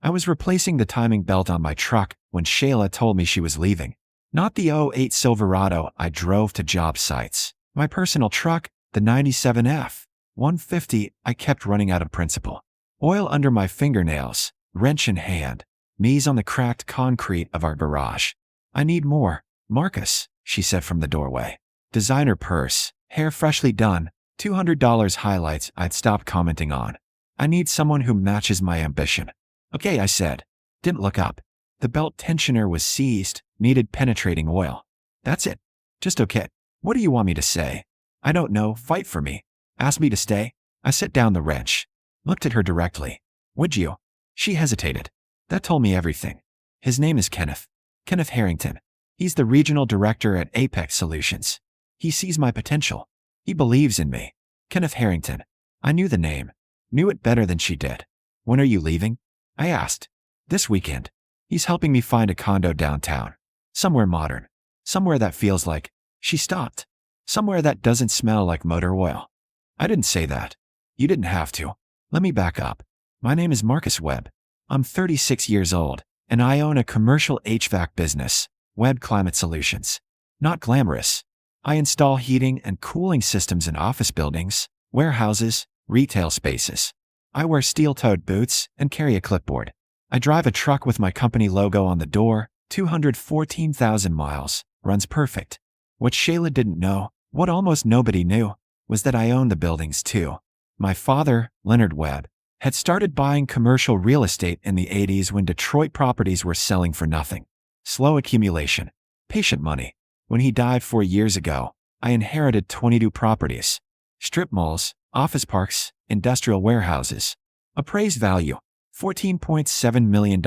I was replacing the timing belt on my truck when Shayla told me she was leaving. Not the '08 Silverado I drove to job sites. My personal truck, the 97 F-150, I kept running out of principle. Oil under my fingernails, wrench in hand, knees on the cracked concrete of our garage. I need more, Marcus, she said from the doorway. Designer purse, hair freshly done, $200 highlights I'd stopped commenting on. I need someone who matches my ambition. Okay, I said. Didn't look up. The belt tensioner was seized, needed penetrating oil. That's it. Just okay. What do you want me to say? I don't know, fight for me. Ask me to stay? I set down the wrench. Looked at her directly. Would you? She hesitated. That told me everything. His name is Kenneth. Kenneth Harrington. He's the regional director at Apex Solutions. He sees my potential. He believes in me. Kenneth Harrington. I knew the name. Knew it better than she did. When are you leaving? I asked. This weekend. He's helping me find a condo downtown. Somewhere modern. Somewhere that feels like. She stopped. Somewhere that doesn't smell like motor oil. I didn't say that. You didn't have to. Let me back up. My name is Marcus Webb. I'm 36 years old, and I own a commercial HVAC business, Webb Climate Solutions. Not glamorous. I install heating and cooling systems in office buildings, warehouses, retail spaces. I wear steel-toed boots and carry a clipboard. I drive a truck with my company logo on the door, 214,000 miles, runs perfect. What Shayla didn't know, what almost nobody knew, was that I own the buildings too. My father, Leonard Webb, had started buying commercial real estate in the 80s when Detroit properties were selling for nothing. Slow accumulation. Patient money. When he died 4 years ago, I inherited 22 properties. Strip malls, office parks, industrial warehouses. Appraised value, $14.7 million.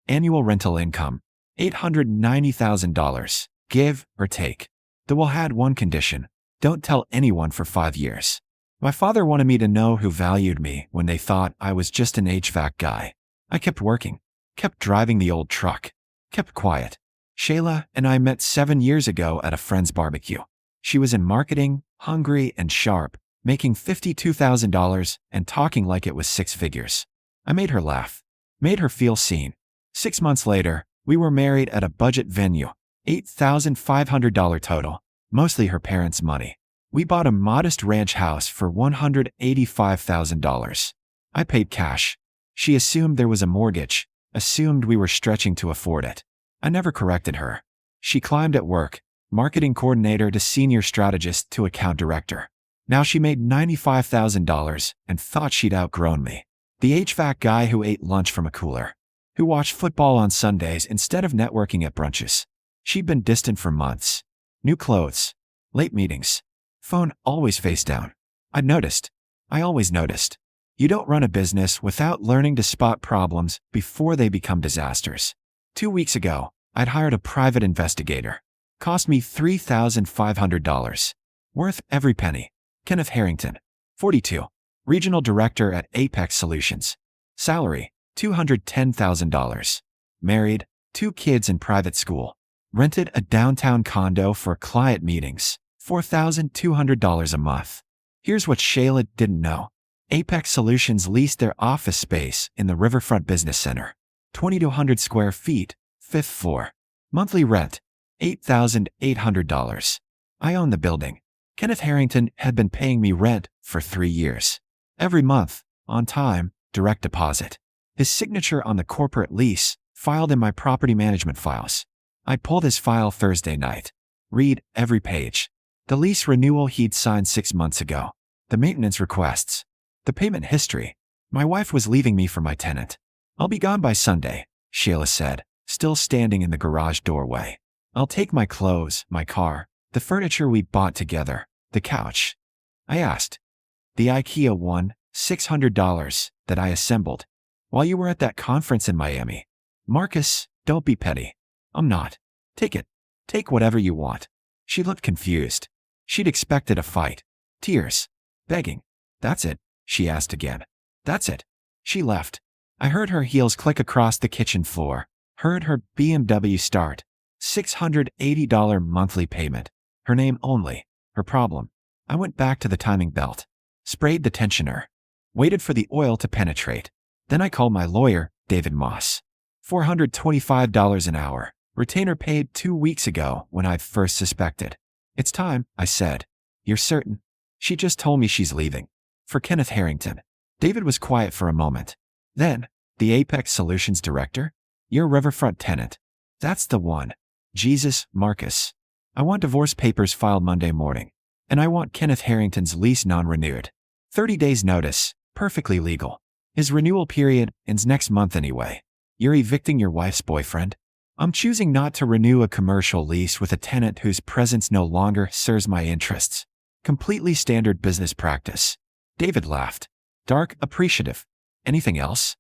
Annual rental income, $890,000. Give or take. The will had one condition. Don't tell anyone for 5 years. My father wanted me to know who valued me when they thought I was just an HVAC guy. I kept working, kept driving the old truck, kept quiet. Shayla and I met 7 years ago at a friend's barbecue. She was in marketing, hungry and sharp, making $52,000 and talking like it was 6 figures. I made her laugh, made her feel seen. 6 months later, we were married at a budget venue, $8,500 total, mostly her parents' money. We bought a modest ranch house for $185,000. I paid cash. She assumed there was a mortgage, assumed we were stretching to afford it. I never corrected her. She climbed at work, marketing coordinator to senior strategist to account director. Now she made $95,000 and thought she'd outgrown me. The HVAC guy who ate lunch from a cooler, who watched football on Sundays instead of networking at brunches. She'd been distant for months. New clothes, late meetings, phone always face down. I always noticed. You don't run a business without learning to spot problems before they become disasters. 2 weeks ago, I'd hired a private investigator. Cost me $3,500. Worth every penny. Kenneth Harrington, 42. Regional Director at Apex Solutions. Salary, $210,000. Married, 2 kids in private school. Rented a downtown condo for client meetings, $4,200 a month. Here's what Shayla didn't know. Apex Solutions leased their office space in the Riverfront Business Center. 2,200 square feet, 5th floor. Monthly rent, $8,800. I own the building. Kenneth Harrington had been paying me rent for 3 years. Every month, on time, direct deposit. His signature on the corporate lease, filed in my property management files. I pulled his file Thursday night. Read every page. The lease renewal he'd signed 6 months ago. The maintenance requests. The payment history. My wife was leaving me for my tenant. I'll be gone by Sunday, Shayla said, still standing in the garage doorway. I'll take my clothes, my car, the furniture we bought together, the couch. I asked. The IKEA one, $600, that I assembled. While you were at that conference in Miami. Marcus, don't be petty. I'm not. Take it. Take whatever you want. She looked confused. She'd expected a fight. Tears. Begging. That's it, she asked again. That's it. She left. I heard her heels click across the kitchen floor. Heard her BMW start. $680 monthly payment. Her name only. Her problem. I went back to the timing belt. Sprayed the tensioner. Waited for the oil to penetrate. Then I called my lawyer, David Moss. $425 an hour. Retainer paid 2 weeks ago when I first suspected. It's time, I said. You're certain? She just told me she's leaving. For Kenneth Harrington. David was quiet for a moment. Then, the Apex Solutions Director? Your riverfront tenant. That's the one. Jesus, Marcus. I want divorce papers filed Monday morning. And I want Kenneth Harrington's lease non-renewed. 30 days notice. Perfectly legal. His renewal period ends next month anyway. You're evicting your wife's boyfriend? I'm choosing not to renew a commercial lease with a tenant whose presence no longer serves my interests. Completely standard business practice. David laughed. Dark, appreciative. Anything else?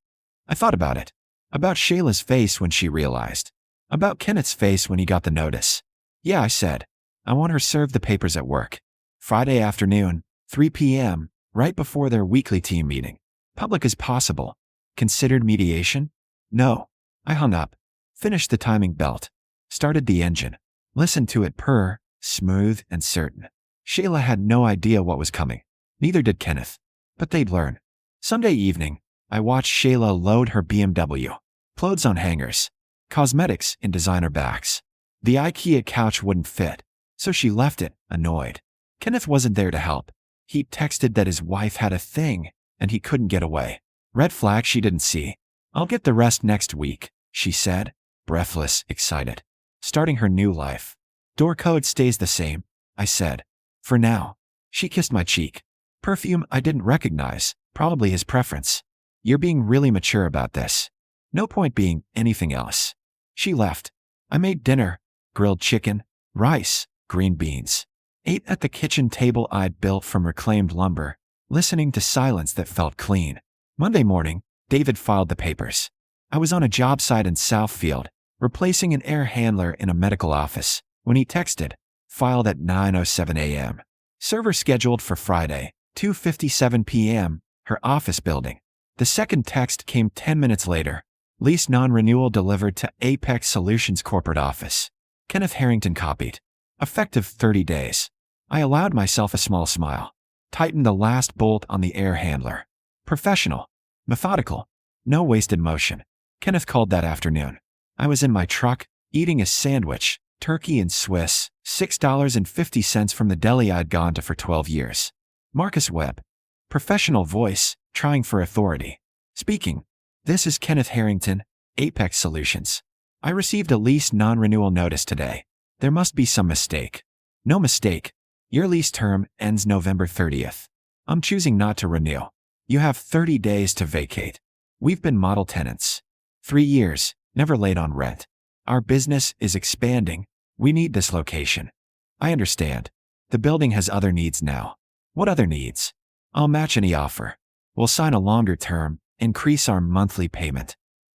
I thought about it. About Shayla's face when she realized. About Kenneth's face when he got the notice. Yeah, I said. I want her served the papers at work. Friday afternoon, 3 p.m., right before their weekly team meeting. Public as possible. Considered mediation? No. I hung up. Finished the timing belt. Started the engine. Listened to it purr, smooth and certain. Shayla had no idea what was coming. Neither did Kenneth. But they'd learn. Sunday evening, I watched Shayla load her BMW. Clothes on hangers. Cosmetics in designer bags. The IKEA couch wouldn't fit, so she left it, annoyed. Kenneth wasn't there to help. He texted that his wife had a thing, and he couldn't get away. Red flag she didn't see. I'll get the rest next week, she said, breathless, excited. Starting her new life. Door code stays the same, I said. For now. She kissed my cheek. Perfume I didn't recognize, probably his preference. You're being really mature about this. No point being anything else. She left. I made dinner, grilled chicken, rice, green beans. Ate at the kitchen table I'd built from reclaimed lumber, listening to silence that felt clean. Monday morning, David filed the papers. I was on a job site in Southfield, replacing an air handler in a medical office, when he texted, filed at 9:07 a.m. Server scheduled for Friday, 2:57 p.m., her office building. The second text came 10 minutes later. Lease non-renewal delivered to Apex Solutions corporate office. Kenneth Harrington copied. Effective 30 days. I allowed myself a small smile. Tightened the last bolt on the air handler. Professional. Methodical. No wasted motion. Kenneth called that afternoon. I was in my truck, eating a sandwich, turkey and Swiss, $6.50 from the deli I'd gone to for 12 years. Marcus Webb. Professional voice, trying for authority. Speaking. This is Kenneth Harrington, Apex Solutions. I received a lease non-renewal notice today. There must be some mistake. No mistake. Your lease term ends November 30th. I'm choosing not to renew. You have 30 days to vacate. We've been model tenants. 3 years, never late on rent. Our business is expanding. We need this location. I understand. The building has other needs now. What other needs? I'll match any offer. We'll sign a longer term, increase our monthly payment.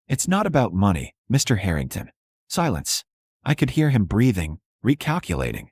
It's not about money, Mr. Harrington. Silence. I could hear him breathing, recalculating.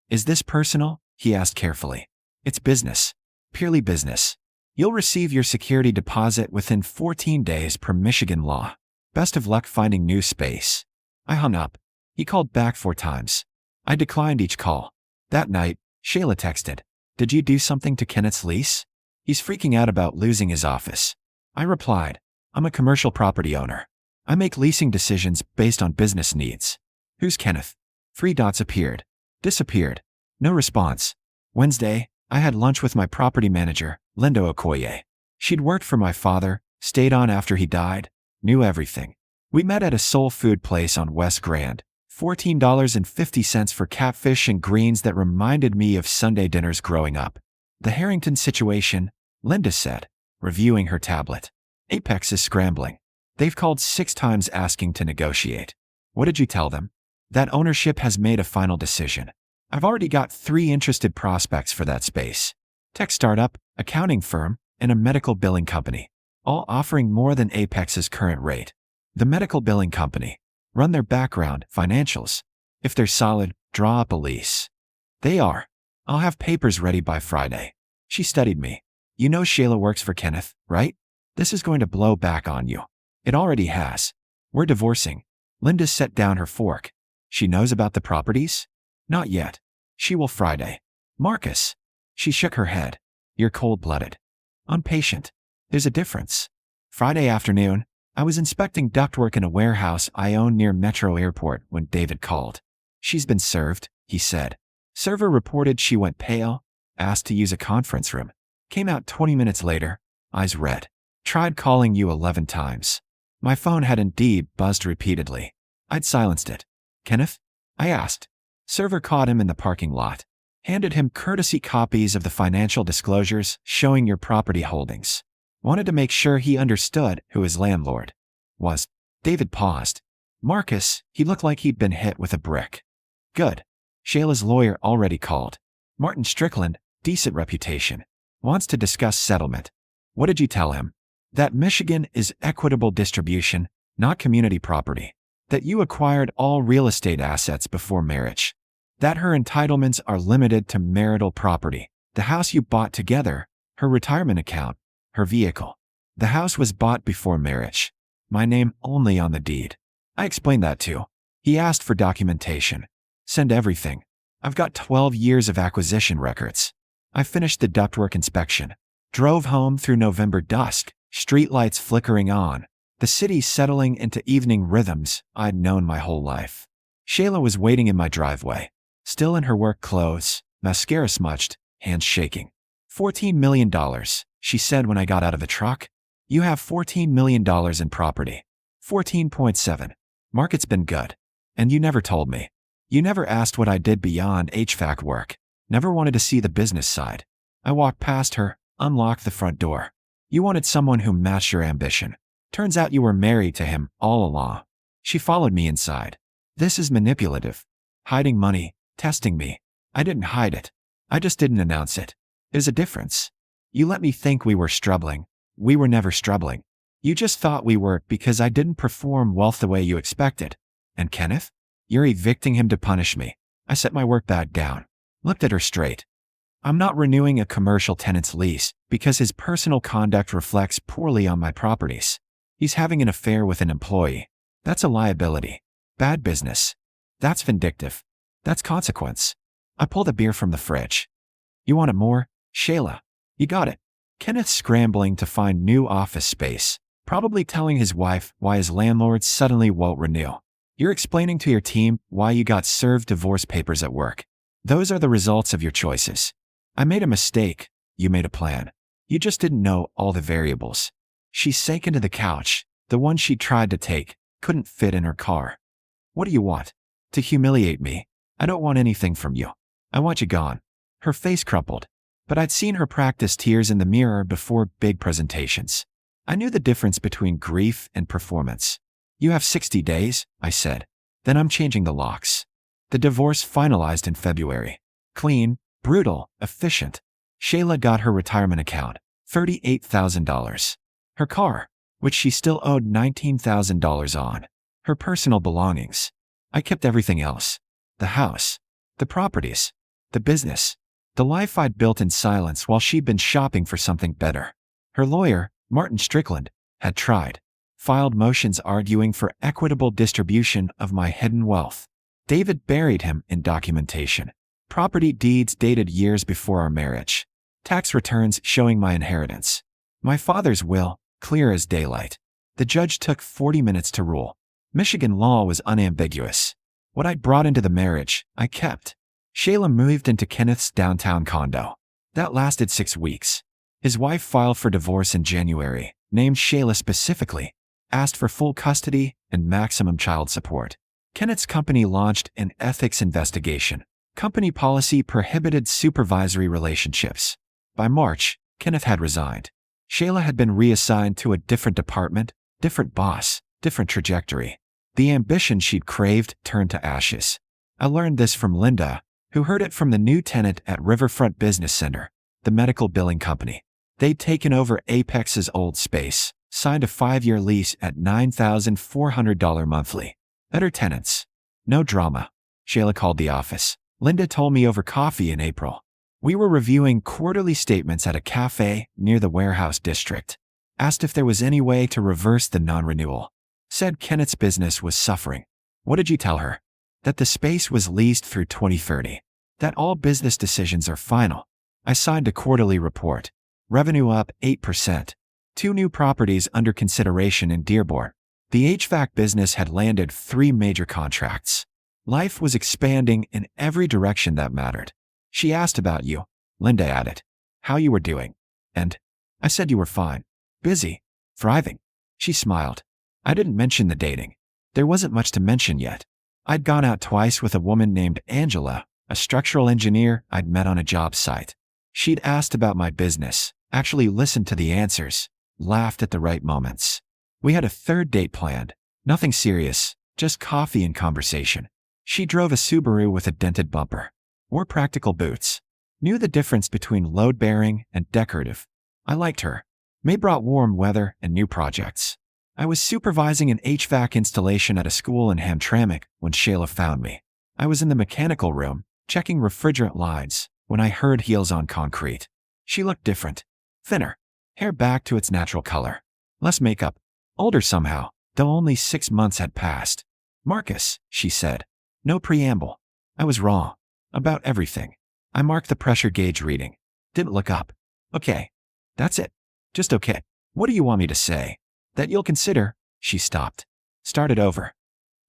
Is this personal? He asked carefully. It's business. Purely business. You'll receive your security deposit within 14 days per Michigan law. Best of luck finding new space. I hung up. He called back 4 times. I declined each call. That night, Shayla texted. Did you do something to Kenneth's lease? He's freaking out about losing his office. I replied, I'm a commercial property owner. I make leasing decisions based on business needs. Who's Kenneth? 3 dots appeared. Disappeared. No response. Wednesday, I had lunch with my property manager, Linda Okoye. She'd worked for my father, stayed on after he died, knew everything. We met at a soul food place on West Grand. $14.50 for catfish and greens that reminded me of Sunday dinners growing up. The Harrington situation, Linda said, reviewing her tablet. Apex is scrambling. They've called 6 times asking to negotiate. What did you tell them? That ownership has made a final decision. I've already got 3 interested prospects for that space. Tech startup, accounting firm, and a medical billing company, all offering more than Apex's current rate. The medical billing company. Run their background, financials. If they're solid, draw up a lease. They are. I'll have papers ready by Friday. She studied me. You know Shayla works for Kenneth, right? This is going to blow back on you. It already has. We're divorcing. Linda set down her fork. She knows about the properties? Not yet. She will Friday. Marcus. She shook her head. You're cold-blooded. I'm patient. There's a difference. Friday afternoon, I was inspecting ductwork in a warehouse I own near Metro Airport when David called. She's been served, he said. Server reported she went pale, asked to use a conference room. Came out 20 minutes later, eyes red. Tried calling you 11 times. My phone had indeed buzzed repeatedly. I'd silenced it. Kenneth? I asked. Server caught him in the parking lot. Handed him courtesy copies of the financial disclosures showing your property holdings. Wanted to make sure he understood who his landlord was. David paused. Marcus, he looked like he'd been hit with a brick. Good. Shayla's lawyer already called. Martin Strickland, decent reputation. Wants to discuss settlement. What did you tell him? That Michigan is equitable distribution, not community property. That you acquired all real estate assets before marriage. That her entitlements are limited to marital property. The house you bought together, her retirement account, her vehicle. The house was bought before marriage. My name only on the deed. I explained that too. He asked for documentation. Send everything. I've got 12 years of acquisition records. I finished the ductwork inspection. Drove home through November dusk, streetlights flickering on, the city settling into evening rhythms I'd known my whole life. Shayla was waiting in my driveway, still in her work clothes, mascara smudged, hands shaking. $14 million, she said when I got out of the truck. You have $14 million in property. 14.7. Market's been good. And you never told me. You never asked what I did beyond HVAC work. Never wanted to see the business side. I walked past her, unlocked the front door. You wanted someone who matched your ambition. Turns out you were married to him all along. She followed me inside. This is manipulative. Hiding money, testing me. I didn't hide it. I just didn't announce it. There's a difference. You let me think we were struggling. We were never struggling. You just thought we were because I didn't perform wealth the way you expected. And Kenneth? You're evicting him to punish me. I set my work bag down. Looked at her straight. I'm not renewing a commercial tenant's lease because his personal conduct reflects poorly on my properties. He's having an affair with an employee. That's a liability. Bad business. That's vindictive. That's consequence. I pulled a beer from the fridge. You want it more? Shayla. You got it. Kenneth's scrambling to find new office space, probably telling his wife why his landlord suddenly won't renew. You're explaining to your team why you got served divorce papers at work. Those are the results of your choices. I made a mistake. You made a plan. You just didn't know all the variables. She sank into the couch. The one she tried to take couldn't fit in her car. What do you want? To humiliate me? I don't want anything from you. I want you gone. Her face crumpled. But I'd seen her practice tears in the mirror before big presentations. I knew the difference between grief and performance. You have 60 days, I said. Then I'm changing the locks. The divorce finalized in February. Clean, brutal, efficient. Shayla got her retirement account, $38,000. Her car, which she still owed $19,000 on. Her personal belongings. I kept everything else. The house. The properties. The business. The life I'd built in silence while she'd been shopping for something better. Her lawyer, Martin Strickland, had tried. Filed motions arguing for equitable distribution of my hidden wealth. David buried him in documentation. Property deeds dated years before our marriage. Tax returns showing my inheritance. My father's will, clear as daylight. The judge took 40 minutes to rule. Michigan law was unambiguous. What I'd brought into the marriage, I kept. Shayla moved into Kenneth's downtown condo. That lasted 6 weeks. His wife filed for divorce in January, named Shayla specifically, asked for full custody and maximum child support. Kenneth's company launched an ethics investigation. Company policy prohibited supervisory relationships. By March, Kenneth had resigned. Shayla had been reassigned to a different department, different boss, different trajectory. The ambition she'd craved turned to ashes. I learned this from Linda, who heard it from the new tenant at Riverfront Business Center, the medical billing company. They'd taken over Apex's old space, signed a 5-year lease at $9,400 monthly. Better tenants. No drama. Shayla called the office. Linda told me over coffee in April. We were reviewing quarterly statements at a cafe near the warehouse district. Asked if there was any way to reverse the non-renewal. Said Kenneth's business was suffering. What did you tell her? That the space was leased through 2030. That all business decisions are final. I signed a quarterly report. Revenue up 8%. 2 new properties under consideration in Dearborn. The HVAC business had landed 3 major contracts. Life was expanding in every direction that mattered. She asked about you, Linda added, how you were doing. And I said you were fine. Busy. Thriving. She smiled. I didn't mention the dating. There wasn't much to mention yet. I'd gone out twice with a woman named Angela, a structural engineer I'd met on a job site. She'd asked about my business, actually listened to the answers, laughed at the right moments. We had a 3rd date planned. Nothing serious, just coffee and conversation. She drove a Subaru with a dented bumper. Wore practical boots. Knew the difference between load-bearing and decorative. I liked her. May brought warm weather and new projects. I was supervising an HVAC installation at a school in Hamtramck when Shayla found me. I was in the mechanical room, checking refrigerant lines, when I heard heels on concrete. She looked different. Thinner. Hair back to its natural color. Less makeup. Older somehow, though only 6 months had passed. Marcus, she said. No preamble. I was wrong. About everything. I marked the pressure gauge reading. Didn't look up. Okay. That's it. Just okay. What do you want me to say? That you'll consider. She stopped. Started over.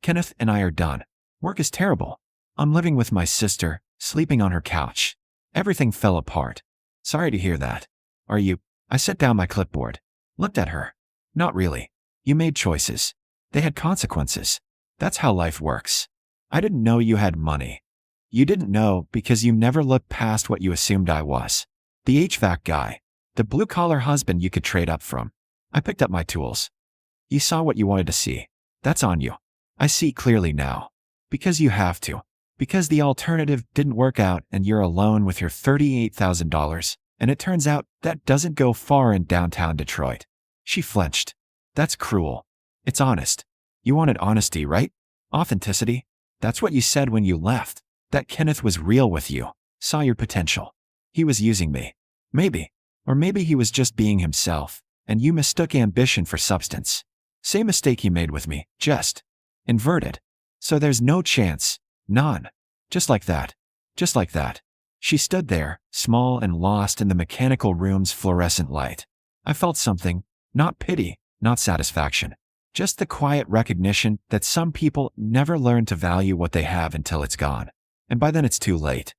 Kenneth and I are done. Work is terrible. I'm living with my sister, sleeping on her couch. Everything fell apart. Sorry to hear that. Are you? I set down my clipboard. Looked at her. Not really. You made choices. They had consequences. That's how life works. I didn't know you had money. You didn't know because you never looked past what you assumed I was. The HVAC guy. The blue-collar husband you could trade up from. I picked up my tools. You saw what you wanted to see. That's on you. I see clearly now. Because you have to. Because the alternative didn't work out and you're alone with your $38,000, and it turns out that doesn't go far in downtown Detroit. She flinched. That's cruel. It's honest. You wanted honesty, right? Authenticity. That's what you said when you left. That Kenneth was real with you. Saw your potential. He was using me. Maybe. Or maybe he was just being himself, and you mistook ambition for substance. Same mistake he made with me, just inverted. So there's no chance. None. Just like that. Just like that. She stood there, small and lost in the mechanical room's fluorescent light. I felt something. Not pity, not satisfaction. Just the quiet recognition that some people never learn to value what they have until it's gone. And by then it's too late.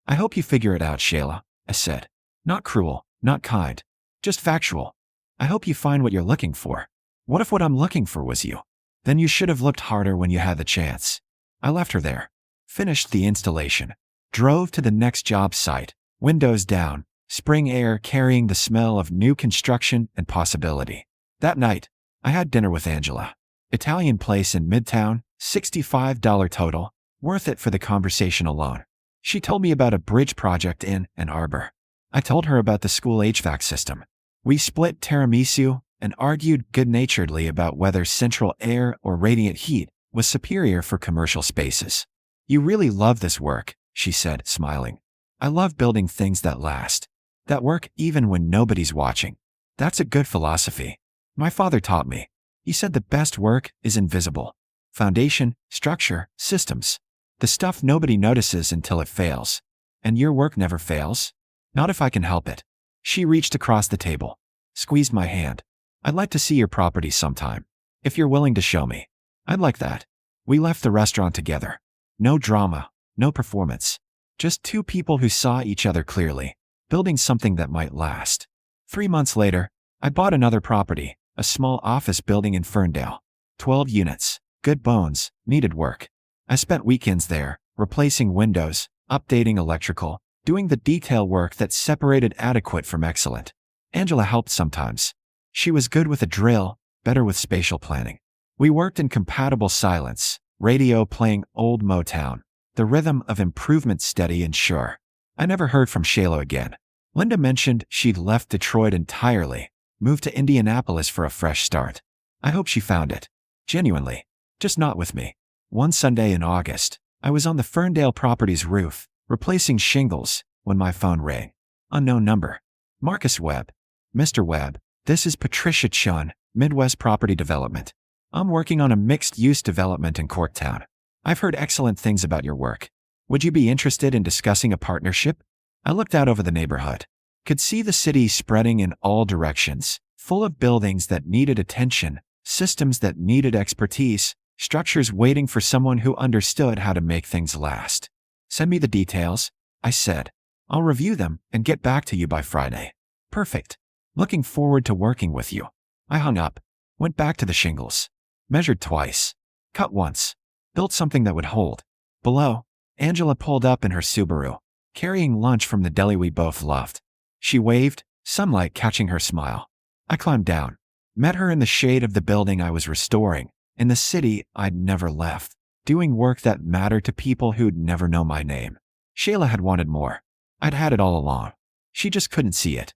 I hope you figure it out, Shayla, I said. Not cruel, not kind. Just factual. I hope you find what you're looking for. What if what I'm looking for was you? Then you should have looked harder when you had the chance. I left her there. Finished the installation. Drove to the next job site, windows down, spring air carrying the smell of new construction and possibility. That night, I had dinner with Angela. Italian place in Midtown, $65 total, worth it for the conversation alone. She told me about a bridge project in Ann Arbor. I told her about the school HVAC system. We split tiramisu and argued good-naturedly about whether central air or radiant heat was superior for commercial spaces. You really love this work, she said, smiling. I love building things that last. That work even when nobody's watching. That's a good philosophy. My father taught me. He said the best work is invisible. Foundation, structure, systems. The stuff nobody notices until it fails. And your work never fails? Not if I can help it. She reached across the table. Squeezed my hand. I'd like to see your property sometime. If you're willing to show me. I'd like that. We left the restaurant together. No drama, no performance. Just 2 people who saw each other clearly, building something that might last. 3 months later, I bought another property, a small office building in Ferndale. 12 units, good bones, needed work. I spent weekends there, replacing windows, updating electrical, doing the detail work that separated adequate from excellent. Angela helped sometimes. She was good with a drill, better with spatial planning. We worked in compatible silence, radio playing old Motown, the rhythm of improvement steady and sure. I never heard from Shayla again. Linda mentioned she'd left Detroit entirely, moved to Indianapolis for a fresh start. I hope she found it. Genuinely. Just not with me. One Sunday in August, I was on the Ferndale property's roof, replacing shingles, when my phone rang. Unknown number. Marcus Webb. Mr. Webb, this is Patricia Chun, Midwest Property Development. I'm working on a mixed-use development in Corktown. I've heard excellent things about your work. Would you be interested in discussing a partnership? I looked out over the neighborhood. Could see the city spreading in all directions, full of buildings that needed attention, systems that needed expertise, structures waiting for someone who understood how to make things last. Send me the details, I said. I'll review them and get back to you by Friday. Perfect. Looking forward to working with you. I hung up, went back to the shingles, measured twice, cut once, built something that would hold. Below, Angela pulled up in her Subaru, carrying lunch from the deli we both loved. She waved, sunlight catching her smile. I climbed down, met her in the shade of the building I was restoring, in the city I'd never left, doing work that mattered to people who'd never know my name. Shayla had wanted more. I'd had it all along. She just couldn't see it.